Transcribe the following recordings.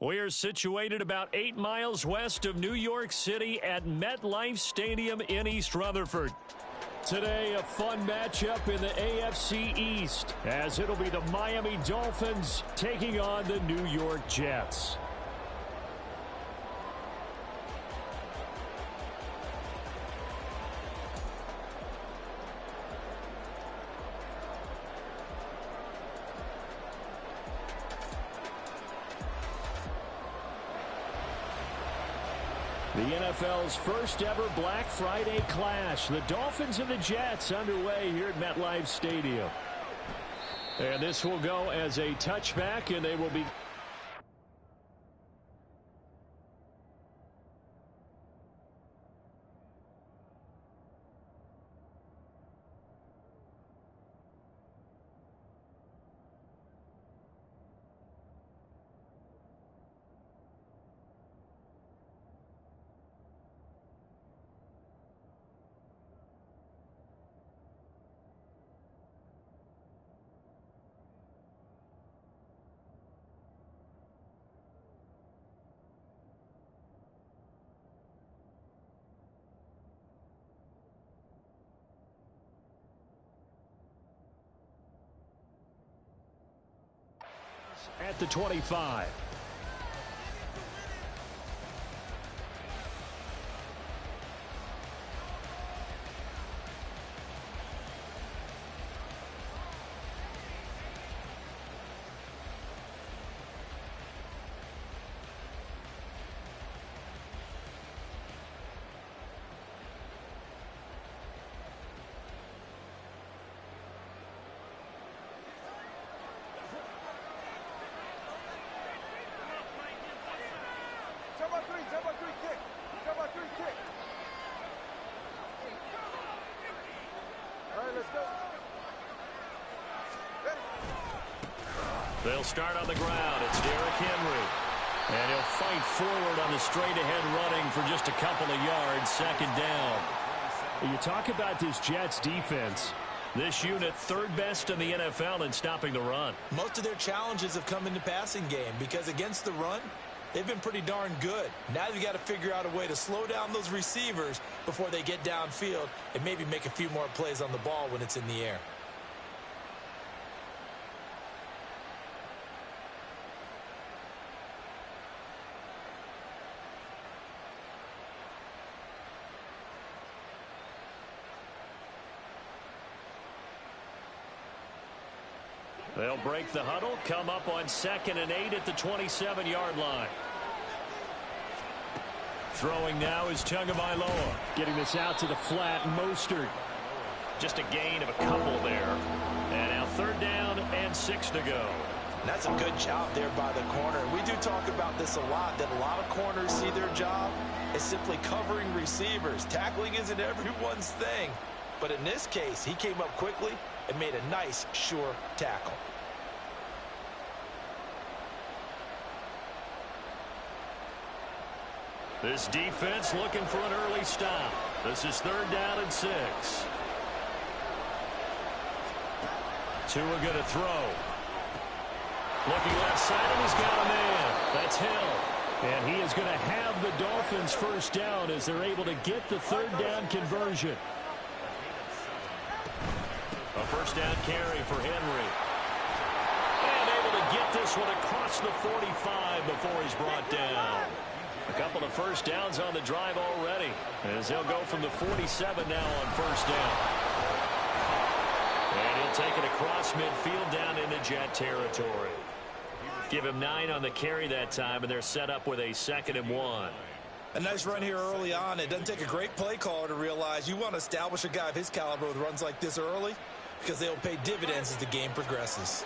We're situated about 8 miles west of New York City at MetLife Stadium in East Rutherford. Today, a fun matchup in the AFC East, as it'll be the Miami Dolphins taking on the New York Jets. The NFL's first ever Black Friday clash. The Dolphins and the Jets underway here at MetLife Stadium. And this will go as a touchback, and they will be... at the 25. They'll start on the ground. It's Derrick Henry. And he'll fight forward on the straight-ahead running for just a couple of yards, second down. You talk about this Jets defense. This unit, third best in the NFL in stopping the run. Most of their challenges have come in the passing game because against the run, they've been pretty darn good. Now you've got to figure out a way to slow down those receivers before they get downfield and maybe make a few more plays on the ball when it's in the air. They'll break the huddle, come up on 2nd and 8 at the 27-yard line. Throwing now is Tagovailoa. Getting this out to the flat, Mostert. Just a gain of a couple there. And now 3rd down and 6 to go. That's a good job there by the corner. We do talk about this a lot, that a lot of corners see their job as simply covering receivers. Tackling isn't everyone's thing. But in this case, he came up quickly and made a nice, sure tackle. This defense looking for an early stop. This is 3rd down and 6. Tua going to throw. Looking left side, and he's got a man. That's Hill. And he is going to have the Dolphins first down as they're able to get the 3rd down conversion. A first down carry for Henry. And able to get this one across the 45 before he's brought down. A couple of first downs on the drive already, as he'll go from the 47 now on first down. And he'll take it across midfield down into Jet territory. Give him 9 on the carry that time, and they're set up with a 2nd and 1. A nice run here early on. It doesn't take a great play caller to realize you want to establish a guy of his caliber with runs like this early, because they'll pay dividends as the game progresses.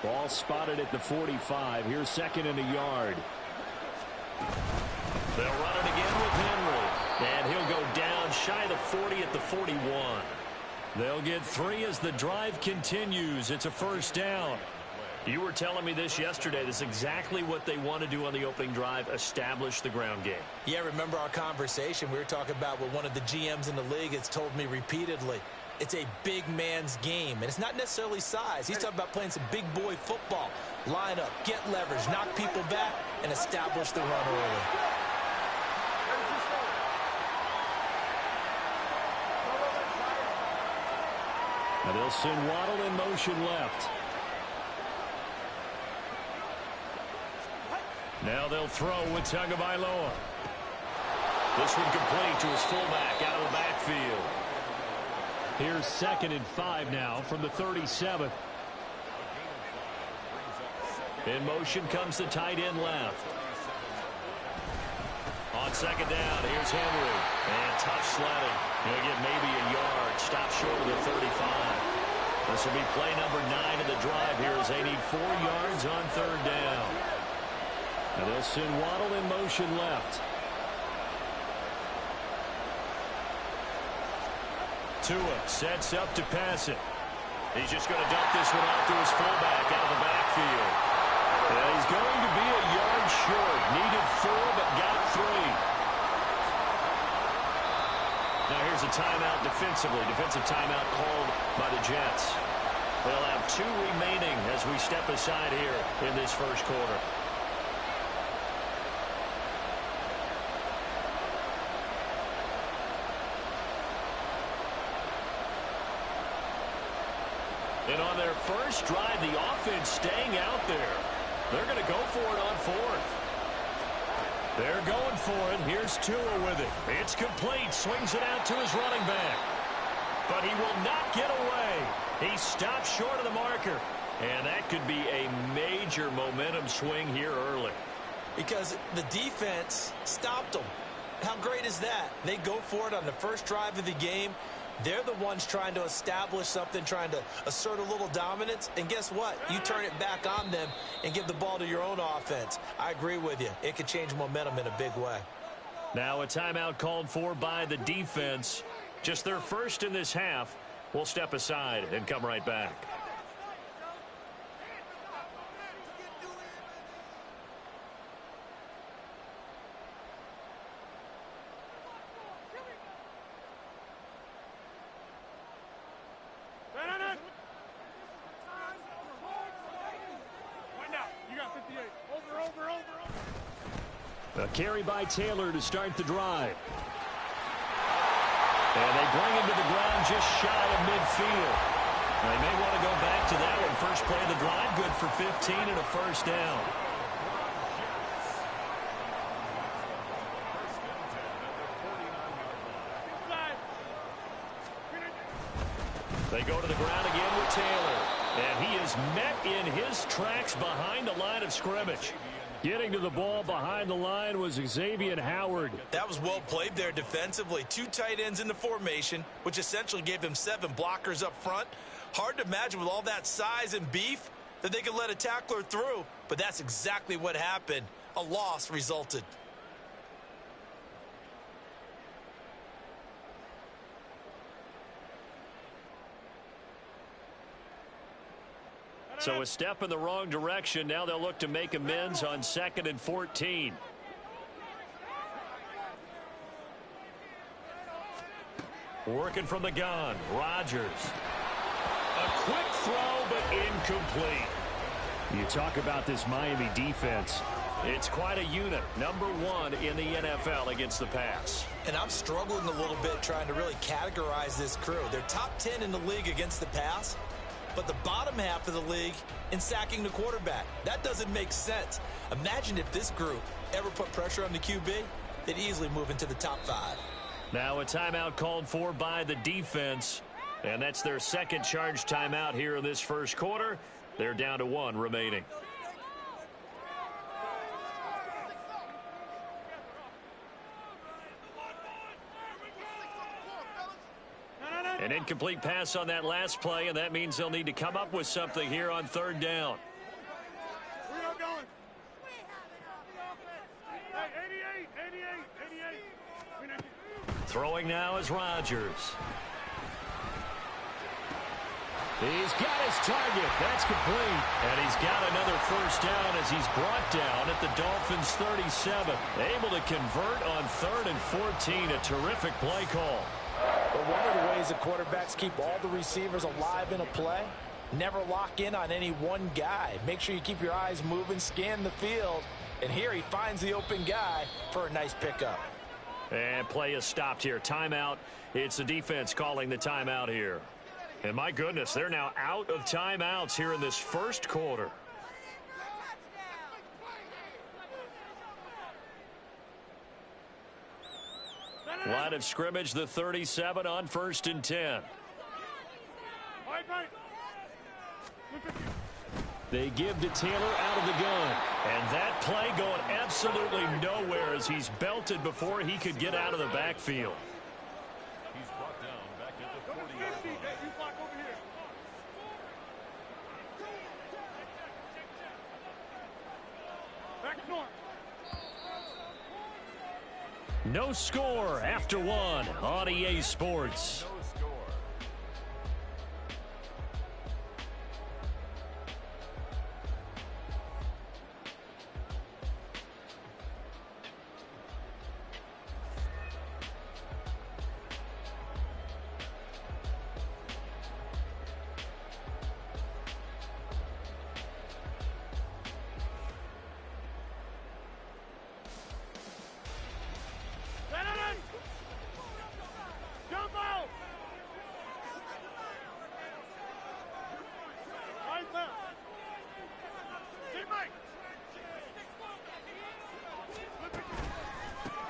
Ball spotted at the 45. Here's 2nd and a yard. They'll run it again with Henry. And he'll go down shy of the 40 at the 41. They'll get 3 as the drive continues. It's a first down. You were telling me this yesterday. This is exactly what they want to do on the opening drive, establish the ground game. Yeah, remember our conversation. We were talking about what one of the GMs in the league has told me repeatedly. it's a big man's game. And it's not necessarily size. He's talking about playing some big boy football. Line up, get leverage, knock people back, and establish the run early. Now they'll send Waddle in motion left. Now they'll throw with Tagovailoa. This one complete to his fullback out of the backfield. Here's 2nd and 5 now from the 37. In motion comes the tight end left. On 2nd down, here's Henry. And tough sledding. He'll get maybe a yard. Stop short of the 35. This will be play number 9 of the drive here as they need 4 yards on 3rd down. And they'll send Waddle in motion left. Tua sets up to pass it. He's just going to dump this one off to his fullback out of the backfield. And he's going to be a yard short. Needed 4, but got 3. Now here's a timeout defensively. Defensive timeout called by the Jets. They'll have 2 remaining as we step aside here in this first quarter. And on their first drive, the offense staying out there. They're going to go for it on 4th. They're going for it. Here's Tua with it. It's complete. Swings it out to his running back. But he will not get away. He stopped short of the marker. And that could be a major momentum swing here early. Because the defense stopped them. How great is that? They go for it on the first drive of the game. They're the ones trying to establish something, trying to assert a little dominance. And guess what? You turn it back on them and give the ball to your own offense. I agree with you. It could change momentum in a big way. Now a timeout called for by the defense. Just their first in this half. We'll step aside and come right back. A carry by Taylor to start the drive. And they bring him to the ground just shy of midfield. They may want to go back to that one. First play of the drive, good for 15 and a first down. They go to the ground again with Taylor. And he is met in his tracks behind the line of scrimmage. Getting to the ball behind the line was Xavier Howard. That was well played there defensively. 2 tight ends in the formation, which essentially gave them 7 blockers up front. Hard to imagine with all that size and beef that they could let a tackler through, but that's exactly what happened. A loss resulted. So a step in the wrong direction. Now they'll look to make amends on 2nd and 14. Working from the gun, Rodgers. A quick throw, but incomplete. You talk about this Miami defense. It's quite a unit. Number 1 in the NFL against the pass. And I'm struggling a little bit trying to really categorize this crew. They're top 10 in the league against the pass, but the bottom half of the league in sacking the quarterback. That doesn't make sense. Imagine if this group ever put pressure on the QB, they'd easily move into the top 5. Now a timeout called for by the defense, and that's their second charge timeout here in this first quarter. They're down to 1 remaining. An incomplete pass on that last play, and that means they'll need to come up with something here on 3rd down. Throwing now is Rodgers. He's got his target. That's complete. And he's got another first down as he's brought down at the Dolphins' 37. Able to convert on 3rd and 14. A terrific play call. Well, one of the ways the quarterbacks keep all the receivers alive in a play, never lock in on any one guy. Make sure you keep your eyes moving, scan the field. And here he finds the open guy for a nice pickup. And play is stopped here. Timeout. It's the defense calling the timeout here. And my goodness, they're now out of timeouts here in this first quarter. Line of scrimmage, the 37 on 1st and 10. They give to Taylor out of the gun. And that play going absolutely nowhere as he's belted before he could get out of the backfield. He's brought down back at the 40-yard line. No score after one on EA Sports.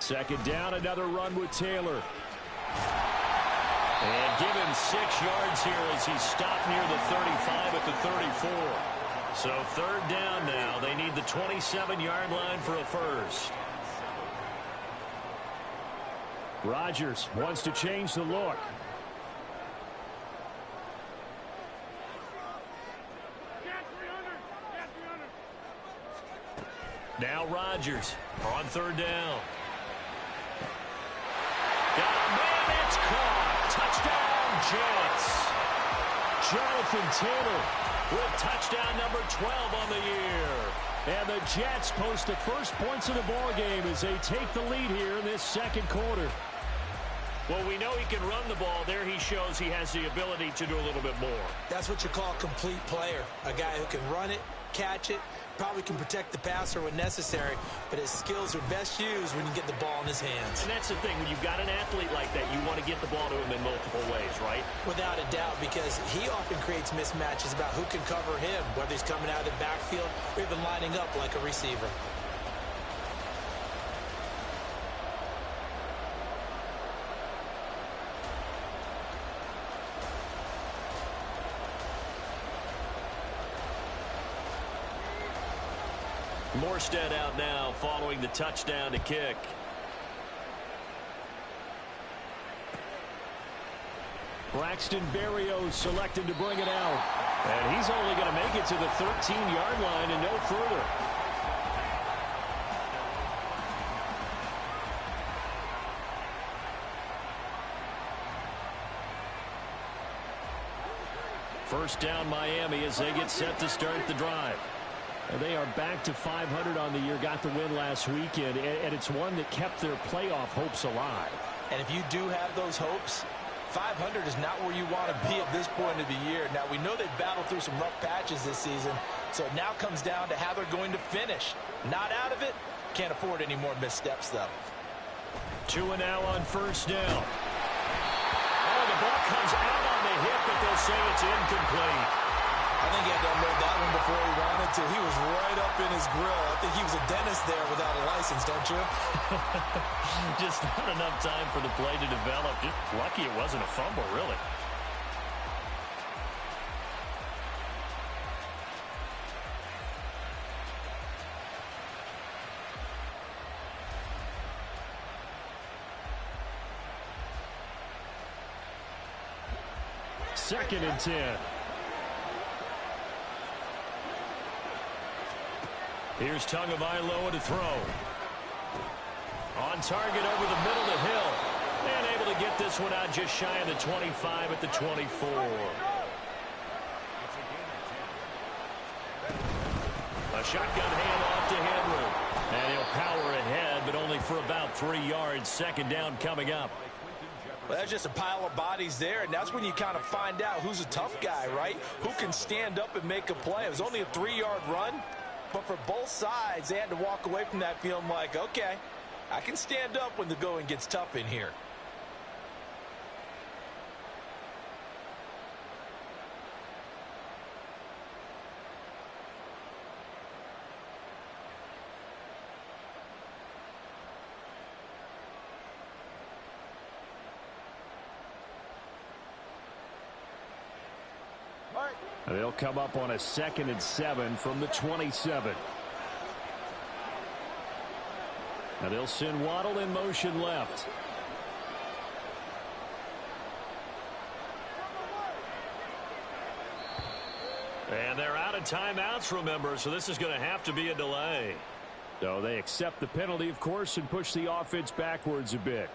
Second down, another run with Taylor. And give him 6 yards here as he stopped near the 35 at the 34. So 3rd down now. They need the 27-yard line for a first. Rodgers wants to change the look. Now Rodgers on 3rd down. Got a man, it's caught. Touchdown, Jets. Jonathan Taylor with touchdown number 12 on the year. And the Jets post the first points of the ball game as they take the lead here in this second quarter. Well, we know he can run the ball. There he shows he has the ability to do a little bit more. That's what you call a complete player. A guy who can run it, catch it, probably can protect the passer when necessary, but his skills are best used when you get the ball in his hands. And that's the thing. When you've got an athlete like that, you want to get the ball to him in multiple ways, right? Without a doubt, because he often creates mismatches about who can cover him, whether he's coming out of the backfield or even lining up like a receiver. Morstead out now following the touchdown to kick. Braxton Berrios selected to bring it out. And he's only going to make it to the 13-yard line and no further. First down Miami as they get set to start the drive. And they are back to 500 on the year, got the win last weekend, and it's one that kept their playoff hopes alive. And if you do have those hopes, 500 is not where you want to be at this point of the year. Now, we know they've battled through some rough patches this season, so it now comes down to how they're going to finish. Not out of it, can't afford any more missteps, though. 2 and now on first down. Oh, the ball comes out on the hip, but they'll say it's incomplete. I think he had to unload that one before he wanted to. He was right up in his grill. I think he was a dentist there without a license, don't you? Just not enough time for the play to develop. Just lucky it wasn't a fumble, really. Second and 10. Here's Tagovailoa to throw. On target over the middle to Hill. And able to get this one out just shy of the 25 at the 24. A shotgun handoff to Henry. And he'll power ahead, but only for about 3 yards. Second down coming up. Well, that's just a pile of bodies there, and that's when you kind of find out who's a tough guy, right? Who can stand up and make a play. It was only a 3-yard run, but for both sides, they had to walk away from that feeling like, okay, I can stand up when the going gets tough in here. They'll come up on a 2nd and 7 from the 27. Now they'll send Waddle in motion left. And they're out of timeouts, remember, so this is going to have to be a delay. So they accept the penalty, of course, and push the offense backwards a bit.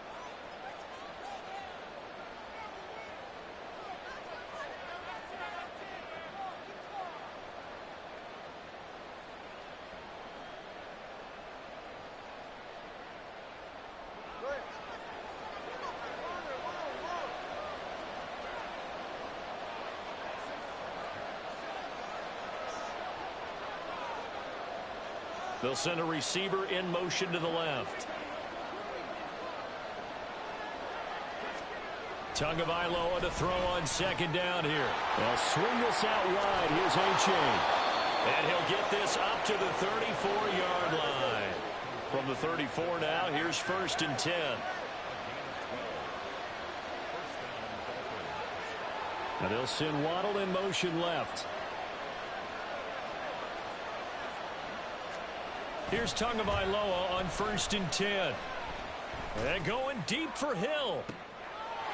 They'll send a receiver in motion to the left. Tagovailoa to throw on 2nd down here. They'll swing this out wide. Here's A-Chain. And he'll get this up to the 34-yard line. From the 34 now, here's 1st and 10. Now they'll send Waddle in motion left. Here's Tagovailoa on 1st and 10. And going deep for Hill.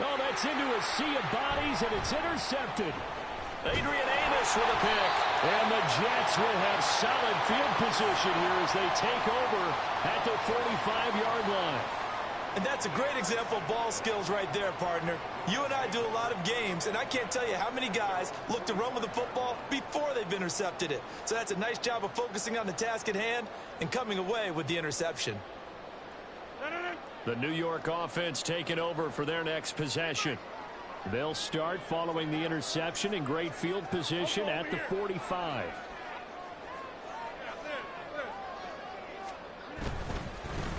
Oh, that's into a sea of bodies, and it's intercepted. Adrian Amos with a pick. And the Jets will have solid field position here as they take over at the 45-yard line. And that's a great example of ball skills right there, partner. You and I do a lot of games, and I can't tell you how many guys look to run with the football before they've intercepted it. So that's a nice job of focusing on the task at hand and coming away with the interception. The New York offense taking over for their next possession. They'll start following the interception in great field position at the 45.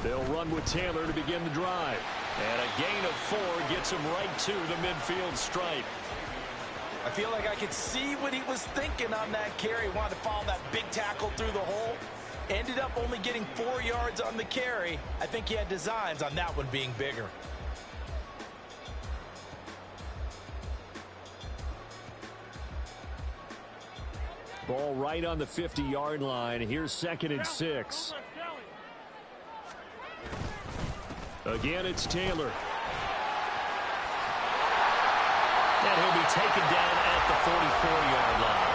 They'll run with Taylor to begin the drive. And a gain of 4 gets him right to the midfield stripe. I feel like I could see what he was thinking on that carry. Wanted to follow that big tackle through the hole. Ended up only getting 4 yards on the carry. I think he had designs on that one being bigger. Ball right on the 50-yard line. Here's 2nd and 6. Again, it's Taylor. And he'll be taken down at the 44-yard line.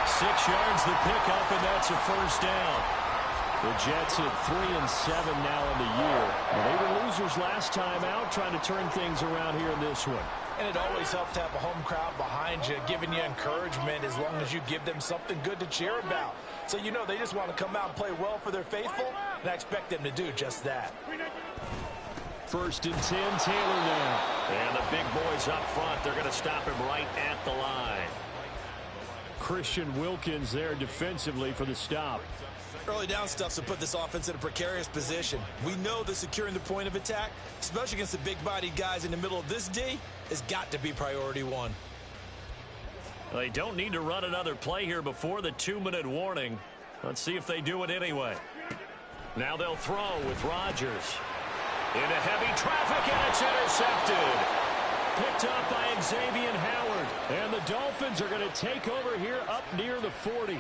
6 yards the pickup, and that's a 1st down. The Jets at 3-7 now in the year. Well, they were losers last time out, trying to turn things around here in this one. And it always helps to have a home crowd behind you, giving you encouragement as long as you give them something good to cheer about. So you know they just want to come out and play well for their faithful, and I expect them to do just that. 1st and 10, Taylor now. And the big boys up front, they're going to stop him right at the line. Christian Wilkins there defensively for the stop. Early down stuff's to put this offense in a precarious position. We know that securing the point of attack, especially against the big-bodied guys in the middle of this D, has got to be priority 1. They don't need to run another play here before the 2-minute warning. Let's see if they do it anyway. Now they'll throw with Rodgers. Into heavy traffic, and it's intercepted. Picked up by Xavier Howard. And the Dolphins are going to take over here up near the 40.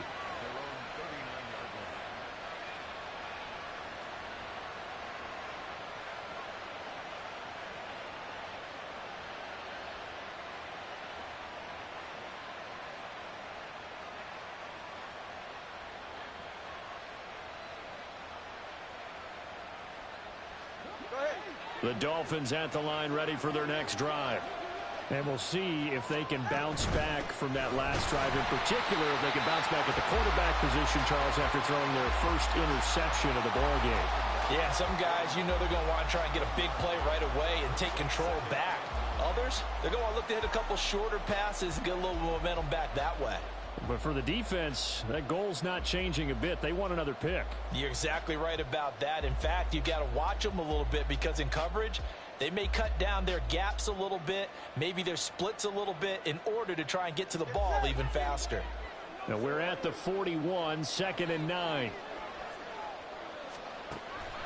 The Dolphins at the line ready for their next drive. And we'll see if they can bounce back from that last drive. In particular, if they can bounce back at the quarterback position, Charles, after throwing their first interception of the ballgame. Yeah, some guys, you know they're going to want to try and get a big play right away and take control back. Others, they're going to look to hit a couple shorter passes and get a little momentum back that way. But for the defense, that goal's not changing a bit. They want another pick. You're exactly right about that. In fact, you've got to watch them a little bit because in coverage, they may cut down their gaps a little bit, maybe their splits a little bit in order to try and get to the ball even faster. Now we're at the 41, 2nd and 9.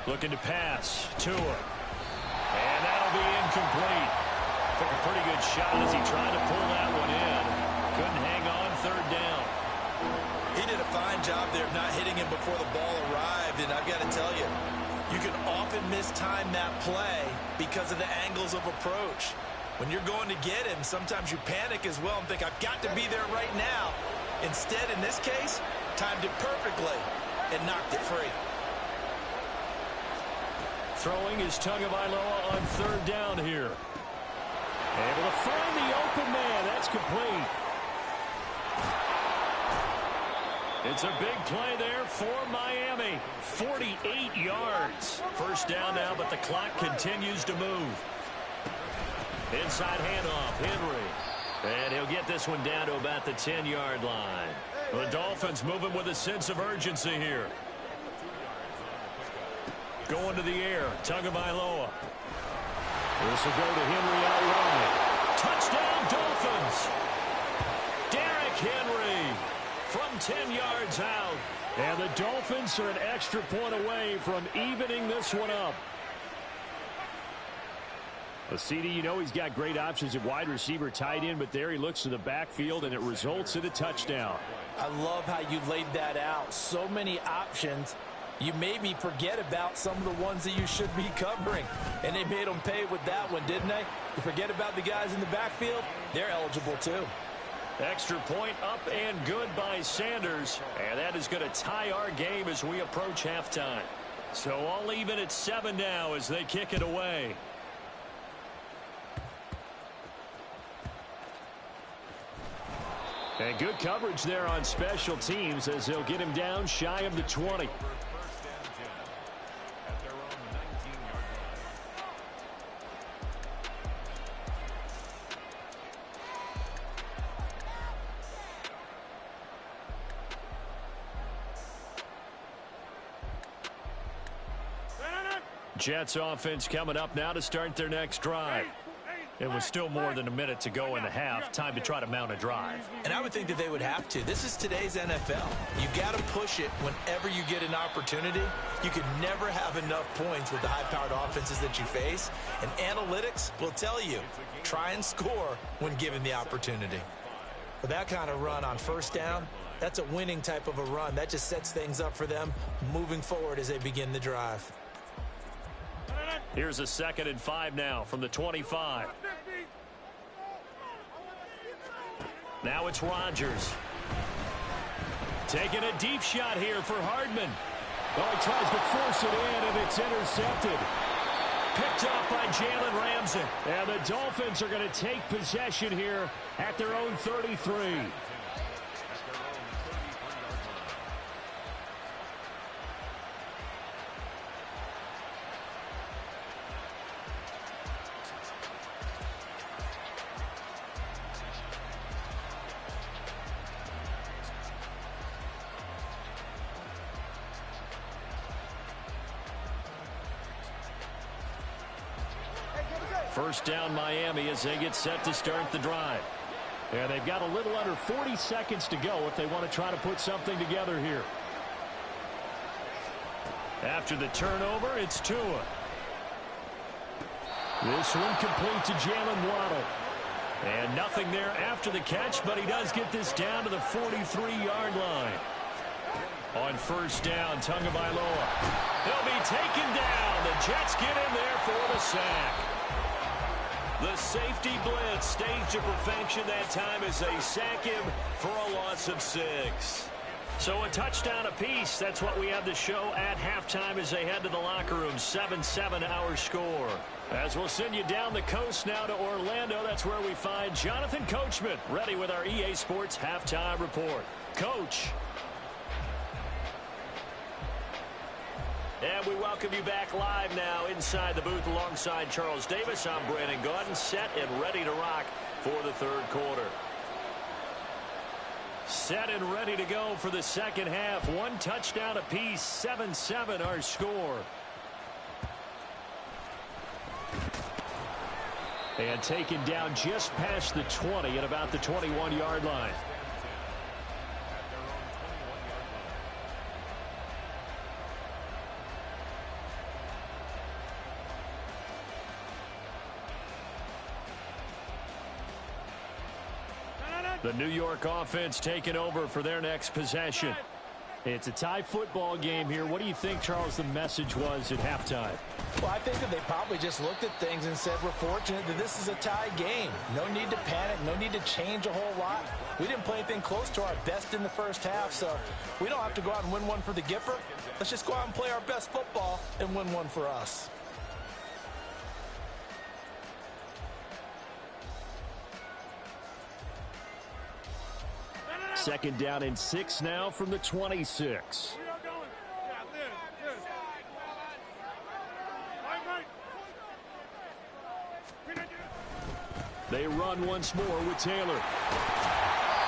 Looking to pass. Tua. And that'll be incomplete. Took a pretty good shot as he tried to pull that one in. Couldn't hang on, 3rd down. He did a fine job there of not hitting him before the ball arrived, and I've got to tell you, you can often mistime that play because of the angles of approach. When you're going to get him, sometimes you panic as well and think, I've got to be there right now. Instead, in this case, timed it perfectly and knocked it free. Throwing is Tagovailoa on 3rd down here. Able to find the open man. That's complete. It's a big play there for Miami. 48 yards. 1st down now, but the clock continues to move. Inside handoff, Henry. And he'll get this one down to about the 10-yard line. The Dolphins moving with a sense of urgency here. Going to the air, Tagovailoa. This will go to Henry out wide. Touchdown, Dolphins! Derrick Henry from 10 yards out. And the Dolphins are an extra point away from evening this one up. The CD, you know he's got great options at wide receiver, tight end, but there he looks to the backfield, and it results in a touchdown. I love how you laid that out. So many options. You maybe forget about some of the ones that you should be covering. And they made them pay with that one, didn't they? You forget about the guys in the backfield, they're eligible too. Extra point up and good by Sanders. And that is going to tie our game as we approach halftime. So all even at 7 now as they kick it away. And good coverage there on special teams as they'll get him down shy of the 20. Jets offense coming up now to start their next drive. It was still more than a minute to go in the half. Time to try to mount a drive. And I would think that they would have to. This is today's NFL. You got to push it whenever you get an opportunity. You can never have enough points with the high-powered offenses that you face. And analytics will tell you, try and score when given the opportunity. For that kind of run on 1st down, that's a winning type of a run. That just sets things up for them moving forward as they begin the drive. Here's a 2nd and 5 now from the 25. Now it's Rodgers. Taking a deep shot here for Hardman. Oh, he tries to force it in, and it's intercepted. Picked up by Jalen Ramsey. And the Dolphins are going to take possession here at their own 33. First down Miami as they get set to start the drive. And they've got a little under 40 seconds to go if they want to try to put something together here. After the turnover, it's Tua. This one complete to Jalen Waddle. And nothing there after the catch, but he does get this down to the 43-yard line. On 1st down, Tagovailoa. He'll be taken down. The Jets get in there for the sack. The safety blitz staged to perfection that time as they sack him for a loss of 6. So a touchdown apiece. That's what we have to show at halftime as they head to the locker room. 7-7 our score. As we'll send you down the coast now to Orlando, that's where we find Jonathan Coachman ready with our EA Sports halftime report. Coach. And we welcome you back live now inside the booth alongside Charles Davis. I'm Brandon Gaudin, set and ready to rock for the third quarter. Set and ready to go for the second half. One touchdown apiece, 7-7 our score. And taken down just past the 20 at about the 21-yard line. The New York offense taking over for their next possession. It's a tie football game here. What do you think, Charles, the message was at halftime? Well, I think that they probably just looked at things and said, we're fortunate that this is a tie game. No need to panic. No need to change a whole lot. We didn't play anything close to our best in the first half, so we don't have to go out and win one for the Gipper. Let's just go out and play our best football and win one for us. Second down and 6 now from the 26. They run once more with Taylor.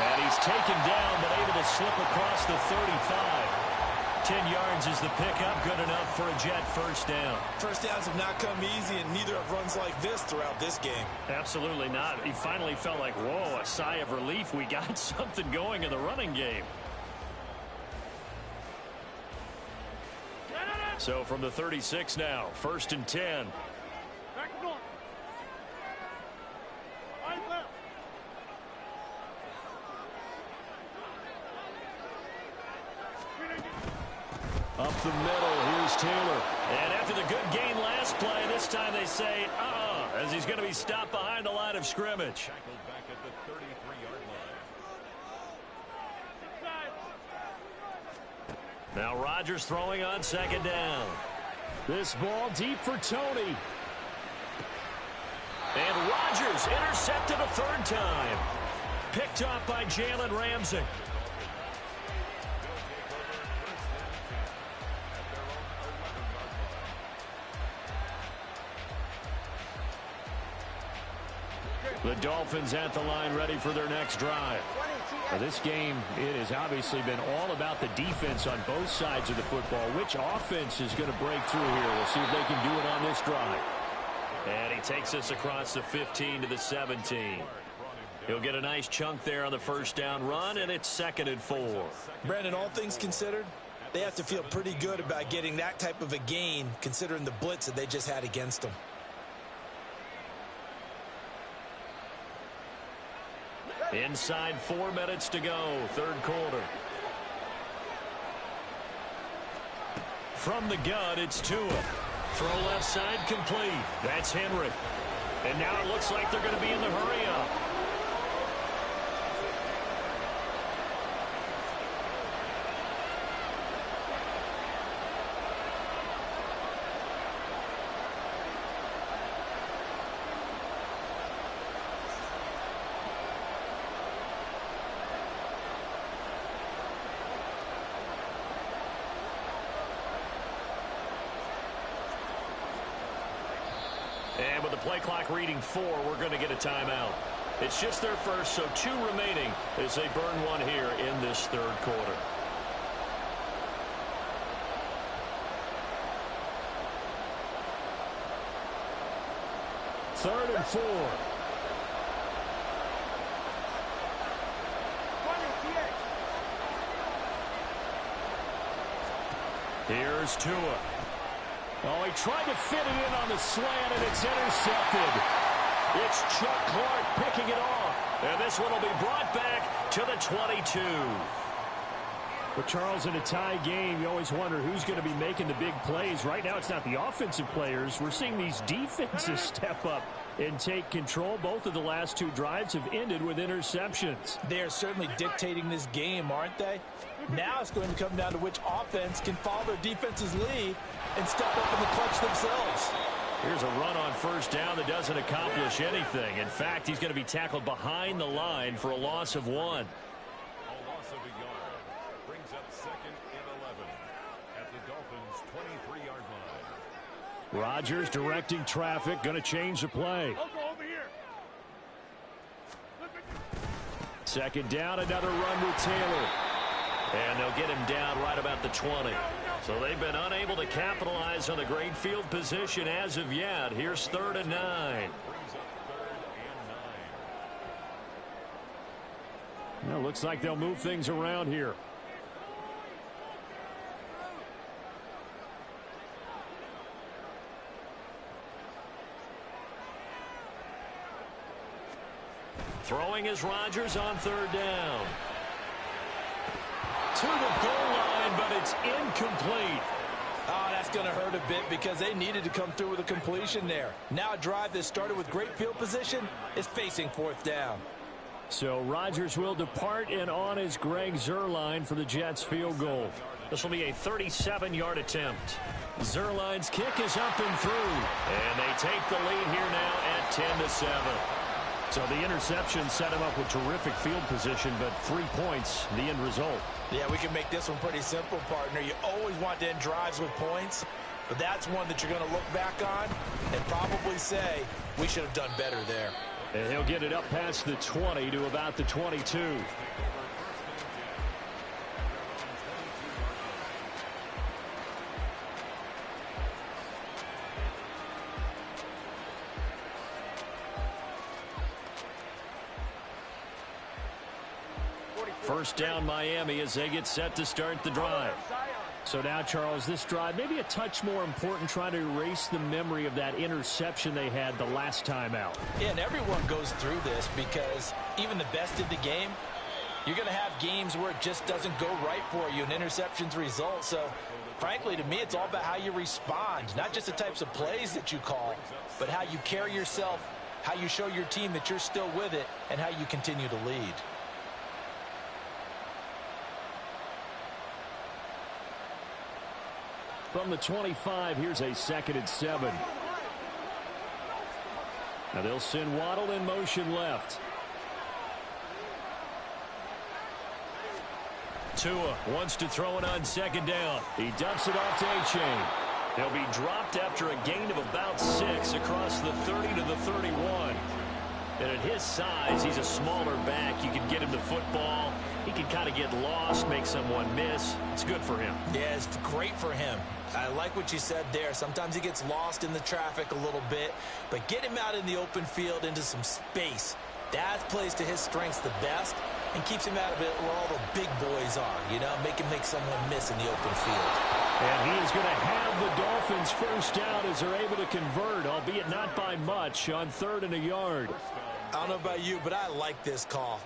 And he's taken down but able to slip across the 35. 10 yards is the pickup, good enough for a Jet first down. First downs have not come easy, and neither have runs like this throughout this game. Absolutely not. He finally felt like, whoa, a sigh of relief. We got something going in the running game. So from the 36 now, first and 10. Up the middle, here's Taylor. And after the good gain last play, this time they say, as he's going to be stopped behind the line of scrimmage. Tackled back at the 33-yard line. Now Rodgers throwing on second down. This ball deep for Tony. And Rodgers intercepted a third time. Picked off by Jalen Ramsey. The Dolphins at the line ready for their next drive. Now this game, it has obviously been all about the defense on both sides of the football. Which offense is going to break through here? We'll see if they can do it on this drive. And he takes us across the 15 to the 17. He'll get a nice chunk there on the first down run, and it's 2nd and 4. Brandon, all things considered, they have to feel pretty good about getting that type of a gain, considering the blitz that they just had against them. Inside 4 minutes to go, third quarter. From the gun, it's Tua. Throw left side complete. That's Henry. And now it looks like they're going to be in the hurry up. And with the play clock reading 4, we're going to get a timeout. It's just their first, so 2 remaining as they burn one here in this third quarter. Third and 4. Here's Tua. Oh, he tried to fit it in on the slant, and it's intercepted. It's Chuck Clark picking it off. And this one will be brought back to the 22. But Charles, in a tie game, you always wonder who's going to be making the big plays. Right now, it's not the offensive players. We're seeing these defenses step up and take control. Both of the last 2 drives have ended with interceptions. They are certainly dictating this game, aren't they? Now it's going to come down to which offense can follow their defense's lead and step up in the clutch themselves. Here's a run on first down that doesn't accomplish anything. In fact, he's going to be tackled behind the line for a loss of 1. A loss of a yard brings up 2nd and 11 at the Dolphins' 23-yard Rodgers directing traffic, going to change the play. Second down, another run with Taylor. And they'll get him down right about the 20. So they've been unable to capitalize on the great field position as of yet. Here's 3rd and 9. Well, looks like they'll move things around here. Throwing is Rodgers on 3rd down. To the goal line, but it's incomplete. Oh, that's going to hurt a bit because they needed to come through with a completion there. Now a drive that started with great field position is facing 4th down. So Rodgers will depart, and on is Greg Zuerlein for the Jets field goal. This will be a 37-yard attempt. Zuerlein's kick is up and through. And they take the lead here now at 10-7. So the interception set him up with terrific field position, but 3 points, the end result. Yeah, we can make this one pretty simple, partner. You always want to end drives with points, but that's one that you're going to look back on and probably say, we should have done better there. And he'll get it up past the 20 to about the 22. First down Miami as they get set to start the drive. So now, Charles, this drive maybe a touch more important, trying to erase the memory of that interception they had the last time out. Yeah, and everyone goes through this because even the best in the game, you're going to have games where it just doesn't go right for you and interceptions result. So, frankly, to me, it's all about how you respond, not just the types of plays that you call, but how you carry yourself, how you show your team that you're still with it, and how you continue to lead. From the 25, here's a 2nd and 7. Now they'll send Waddle in motion left. Tua wants to throw it on 2nd down. He dumps it off to A-Chain. He'll be dropped after a gain of about 6 across the 30 to the 31. And at his size, he's a smaller back. You can get him the football. He can kind of get lost, make someone miss. It's good for him. Yeah, it's great for him. I like what you said there. Sometimes he gets lost in the traffic a little bit, but get him out in the open field into some space. That plays to his strengths the best and keeps him out of it where all the big boys are, you know, make him make someone miss in the open field. And he is going to have the Dolphins first down as they're able to convert, albeit not by much, on 3rd and a yard. I don't know about you, but I like this call.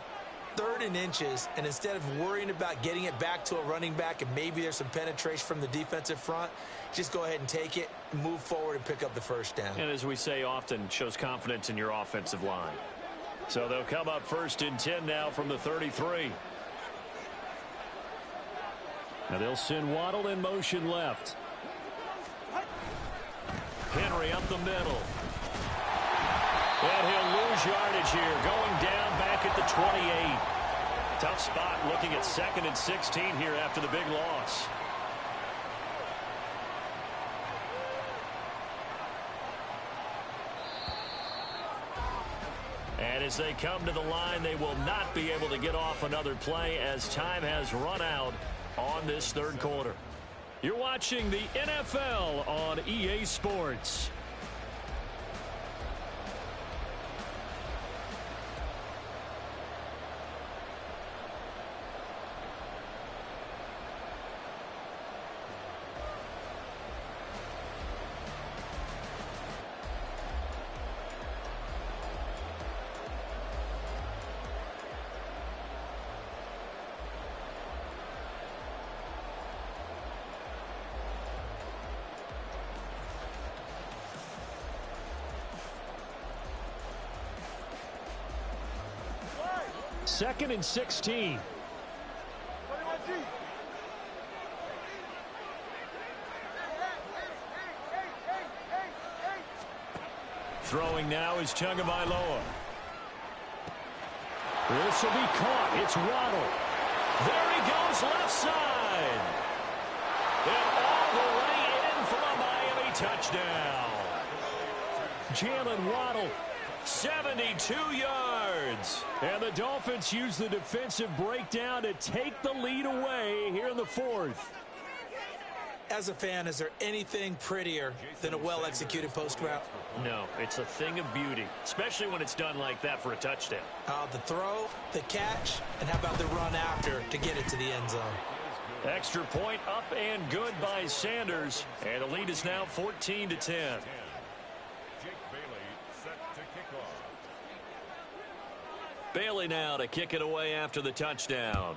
3rd and inches, and instead of worrying about getting it back to a running back and maybe there's some penetration from the defensive front, just go ahead and take it, move forward, and pick up the first down. And as we say often, shows confidence in your offensive line. So they'll come up 1st and 10 now from the 33. Now they'll send Waddle in motion left. Henry up the middle. And he'll lose yardage here, going down back at the 28. Tough spot looking at 2nd and 16 here after the big loss. And as they come to the line, they will not be able to get off another play as time has run out on this 3rd quarter. You're watching the NFL on EA Sports. Second and 16. Throwing now is Tagovailoa. This will be caught. It's Waddle. There he goes, left side. And all the way in from a Miami touchdown. Jalen Waddle, 72 yards. And the Dolphins use the defensive breakdown to take the lead away here in the fourth. As a fan, is there anything prettier than a well-executed post route? No, it's a thing of beauty, especially when it's done like that for a touchdown. The throw, the catch, and how about the run after to get it to the end zone? Extra point up and good by Sanders. And the lead is now 14-10. Jake Bailey set to kick off. Bailey now to kick it away after the touchdown.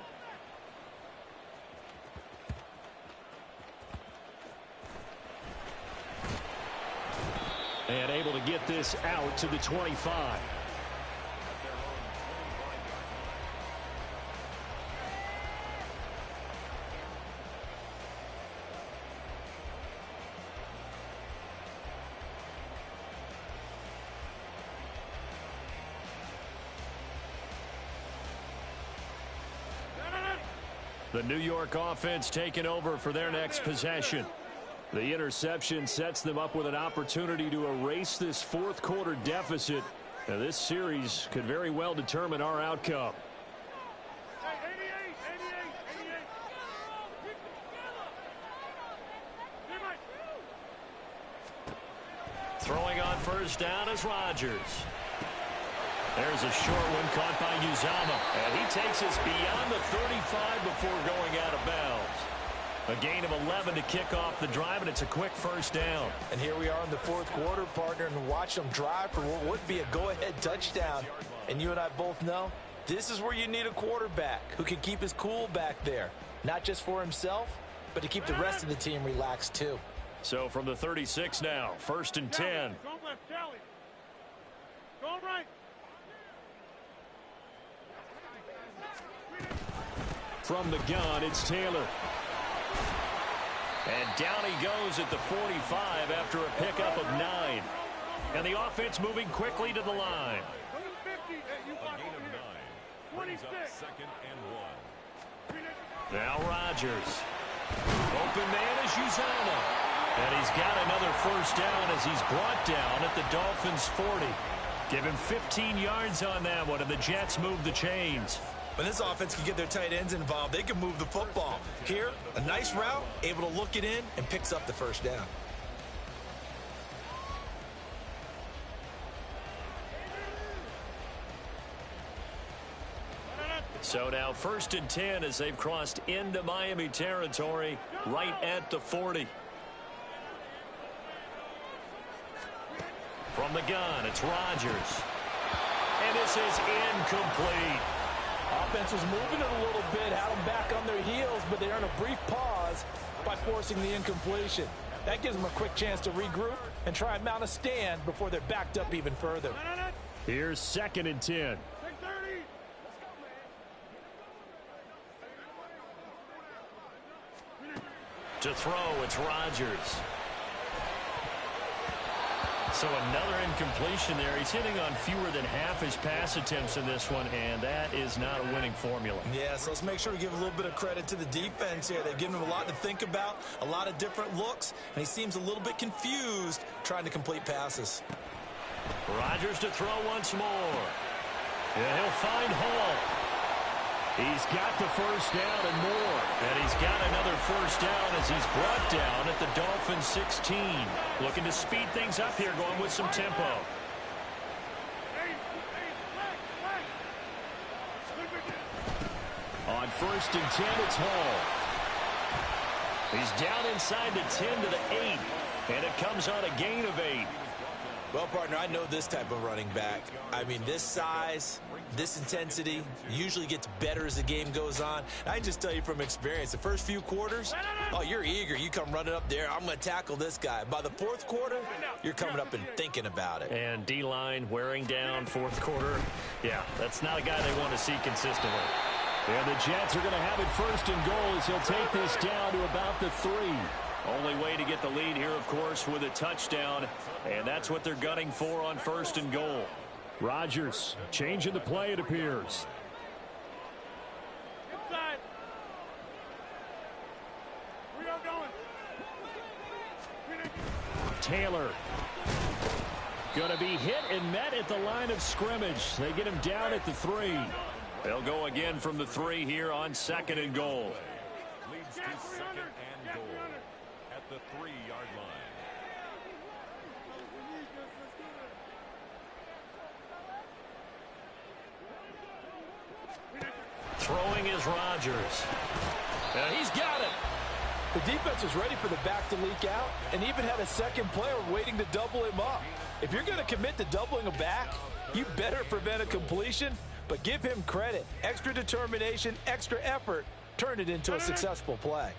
And able to get this out to the 25. The New York offense taking over for their next possession. The interception sets them up with an opportunity to erase this fourth quarter deficit. Now, this series could very well determine our outcome. Throwing on first down is Rodgers. There's a short one caught by Uzomah. And he takes us beyond the 35 before going out of bounds. A gain of 11 to kick off the drive, and it's a quick first down. And here we are in the fourth quarter, partner, and watch them drive for what would be a go-ahead touchdown. And you and I both know this is where you need a quarterback who can keep his cool back there. Not just for himself, but to keep the rest of the team relaxed too. So from the 36 now, 1st and 10. Go left, Kelly. Go right. From the gun, it's Taylor. And down he goes at the 45 after a pickup of 9. And the offense moving quickly to the line. A gain of 9. Brings up 2nd and 1. Now Rodgers. Open man is Uzomah. And he's got another first down as he's brought down at the Dolphins' 40. Give him 15 yards on that one, and the Jets move the chains. When this offense can get their tight ends involved, they can move the football. Here, a nice route, able to look it in, and picks up the first down. So now 1st and 10 as they've crossed into Miami territory right at the 40. From the gun, it's Rodgers. And this is incomplete. Offense was moving it a little bit, had them back on their heels, but they earn a brief pause by forcing the incompletion. That gives them a quick chance to regroup and try and mount a stand before they're backed up even further. Here's 2nd and 10. To throw, it's Rodgers. So another incompletion there. He's hitting on fewer than half his pass attempts in this one, and that is not a winning formula. Yeah, so let's make sure we give a little bit of credit to the defense here. They've given him a lot to think about, a lot of different looks, and he seems a little bit confused trying to complete passes. Rodgers to throw once more. And he'll find Hall. He's got the first down and more. And he's got another first down as he's brought down at the Dolphins' 16. Looking to speed things up here, going with some tempo. On 1st and 10, it's Hall. He's down inside the 10 to the 8. And it comes on a gain of 8. Well, partner, I know this type of running back. I mean, this size, this intensity usually gets better as the game goes on. I can just tell you from experience, the first few quarters, oh, you're eager. You come running up there, I'm going to tackle this guy. By the 4th quarter, you're coming up and thinking about it. And D-line wearing down 4th quarter. Yeah, that's not a guy they want to see consistently. And the Jets are going to have it 1st and goal as he'll take this down to about the 3. Only way to get the lead here, of course, with a touchdown. And that's what they're gunning for on 1st and goal. Rodgers changing the play, it appears. Inside. We are going. Taylor. Going to be hit and met at the line of scrimmage. They get him down at the 3. They'll go again from the 3 here on 2nd and goal. Leads to 2nd and goal at the 3-yard line. Throwing is Rodgers. He's got it. The defense was ready for the back to leak out and even had a second player waiting to double him up. If you're going to commit to doubling a back, you better prevent a completion, but give him credit. Extra determination, extra effort, turn it into a successful play.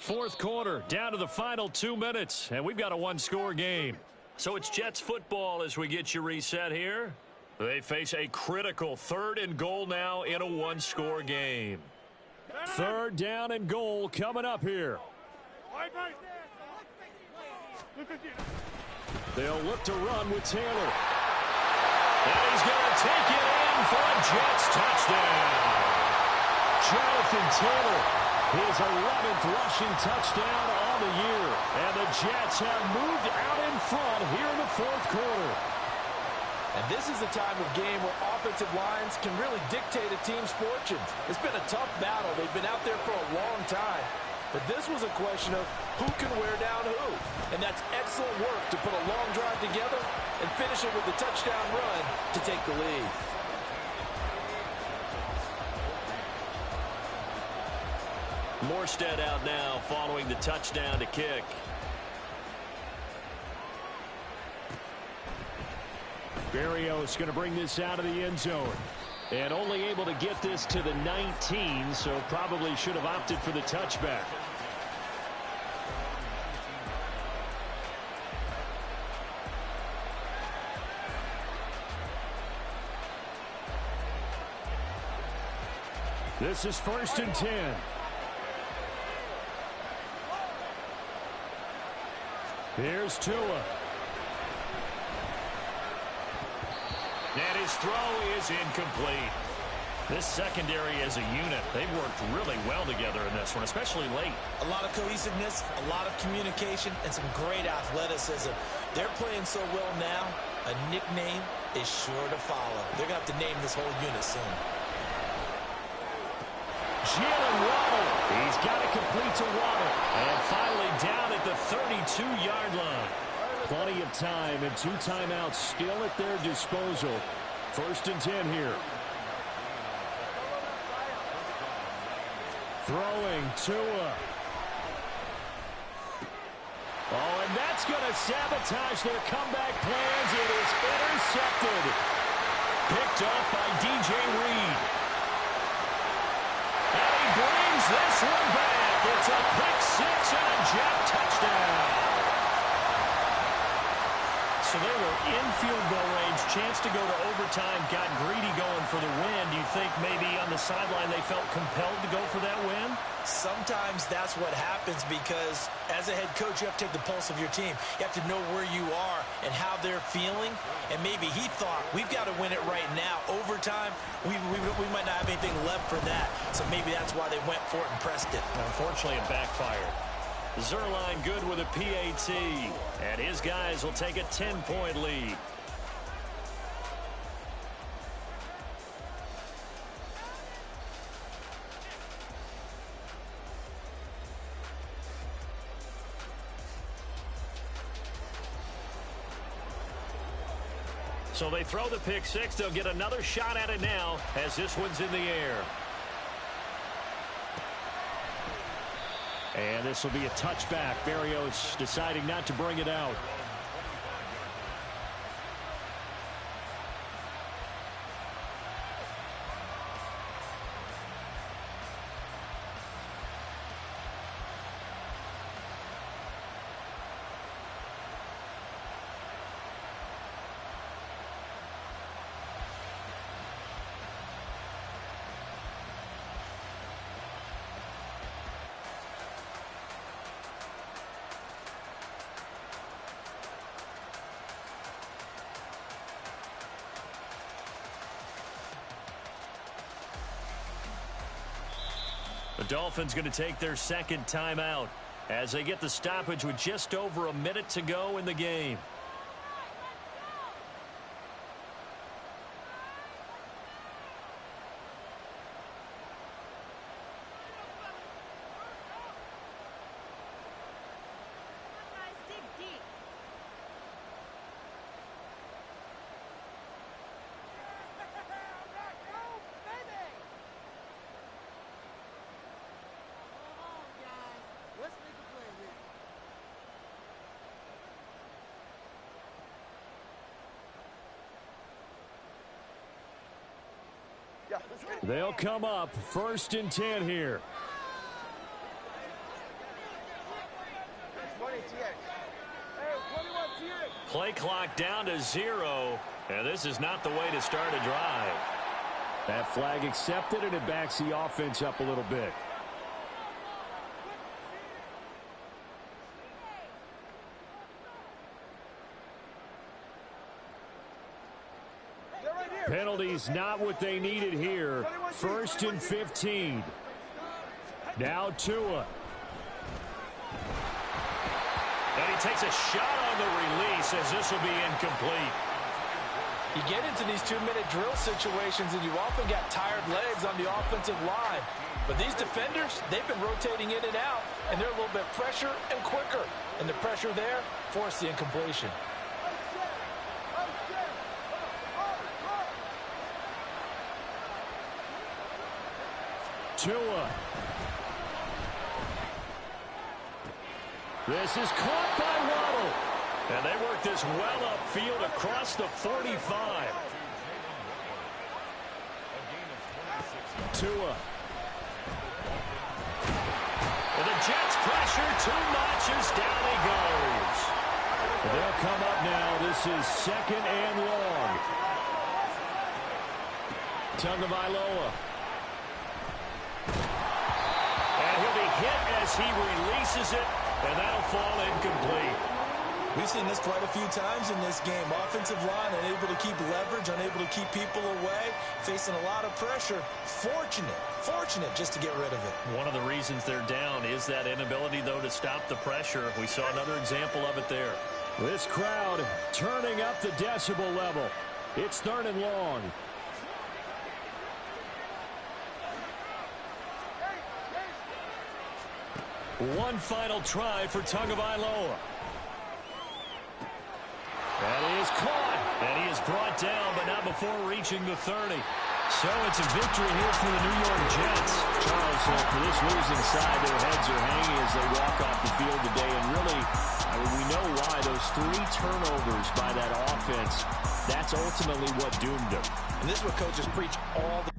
4th quarter, down to the final 2 minutes, and we've got a 1-score game. So it's Jets football as we get you reset here. They face a critical 3rd and goal now in a 1-score game. 3rd down and goal coming up here. They'll look to run with Taylor. And he's going to take it in for a Jets touchdown. Jonathan Taylor, his 11th rushing touchdown on the year. And the Jets have moved out in front here in the 4th quarter. And this is the time of game where offensive lines can really dictate a team's fortunes. It's been a tough battle. They've been out there for a long time. But this was a question of who can wear down who. And that's excellent work to put a long drive together and finish it with a touchdown run to take the lead. Morstead out now following the touchdown to kick. Berrios going to bring this out of the end zone. And only able to get this to the 19, so probably should have opted for the touchback. This is 1st and 10. Here's Tua. And his throw is incomplete. This secondary as a unit, they've worked really well together in this one, especially late. A lot of cohesiveness, a lot of communication, and some great athleticism. They're playing so well now, a nickname is sure to follow. They're going to have to name this whole unit soon. Jalen Waddle. He's got it complete to Waddle. And finally down at the 32-yard line. Plenty of time and 2 timeouts still at their disposal. 1st and 10 here. Throwing Tua. Oh, and that's going to sabotage their comeback plans. It is intercepted. Picked up by DJ Reed. And he brings this one back. It's a pick 6 and a Jet touchdown. So they were in field goal range, chance to go to overtime, got greedy going for the win. Do you think maybe on the sideline they felt compelled to go for that win? Sometimes that's what happens because as a head coach, you have to take the pulse of your team. You have to know where you are and how they're feeling. And maybe he thought, we've got to win it right now. Overtime, we might not have anything left for that. So maybe that's why they went for it and pressed it. Unfortunately, it backfired. Zuerlein good with a PAT, and his guys will take a 10-point lead. So they throw the pick 6. They'll get another shot at it now as this one's in the air. And this will be a touchback. Berrios deciding not to bring it out. The Dolphins going to take their second timeout as they get the stoppage with just over a minute to go in the game. They'll come up 1st and 10 here. Play clock down to 0, and this is not the way to start a drive. That flag accepted, and it backs the offense up a little bit. Penalties not what they needed here. 1st and 15. Now Tua. And he takes a shot on the release as this will be incomplete. You get into these 2-minute drill situations and you often got tired legs on the offensive line. But these defenders, they've been rotating in and out, and they're a little bit fresher and quicker. And the pressure there forced the incompletion. Tua. This is caught by Waddle. And they work this well upfield across the 45. Tua. And the Jets pressure too much as down he goes. They'll come up now. This is 2nd and long. Tagovailoa. And he'll be hit as he releases it, and that'll fall incomplete. We've seen this quite a few times in this game. Offensive line unable to keep leverage, unable to keep people away, facing a lot of pressure. Fortunate just to get rid of it. One of the reasons they're down is that inability, though, to stop the pressure. We saw another example of it there. This crowd turning up the decibel level. It's 3rd and long. One final try for Tagovailoa. That is caught, and he is brought down, but not before reaching the 30. So it's a victory here for the New York Jets. Charles, for this losing side, their heads are hanging as they walk off the field today. And really, we know why. Those 3 turnovers by that offense, that's ultimately what doomed them. And this is what coaches preach all the